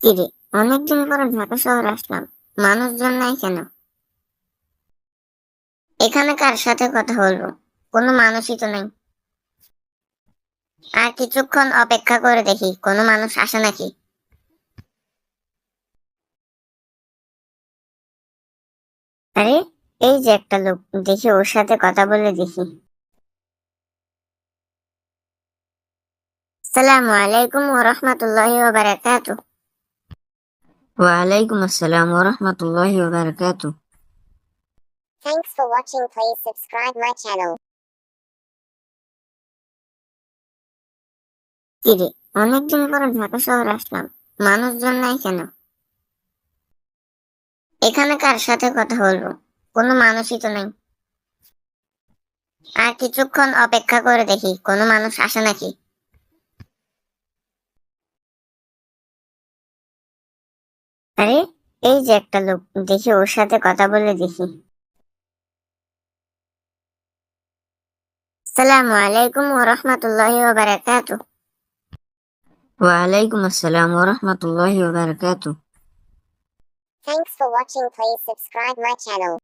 কিরে, অনেকদিন পরে ঢাকা শহরে আসলাম। মানুষজন নাই কেন? এখানে কার সাথে কথা বলবো? কোনো মানুষই তো নেই। আর কিছুক্ষণ অপেক্ষা করে দেখি কোনো মানুষ আসে নাকি। আরে, এই যে একটা লোক, দেখি ওর সাথে কথা বলে দেখি। আসসালামু আলাইকুম ওয়া রাহমাতুল্লাহি ওয়া বারাকাতুহু। وعليكم السلام ورحمة الله وبركاته. Thanks for watching. Please subscribe my channel. কিরে, অনেকদিন পরে ঢাকা শহরে আসলাম। মানুষজন নাই কেন? এখানে কার সাথে কথা বলবো? কোনো মানুষই তো নেই। আর কিছুক্ষণ অপেক্ষা করে দেখি কোনো মানুষ আসে নাকি। আরে, এই যে একটা লোক, দেখি ওর সাথে কথা বলে দেখি। আসসালামু আলাইকুম ওয়া রাহমাতুল্লাহি ওয়া বারাকাতুহু। وعليكم السلام ورحمة الله وبركاته. Thanks for watching. Please subscribe my channel.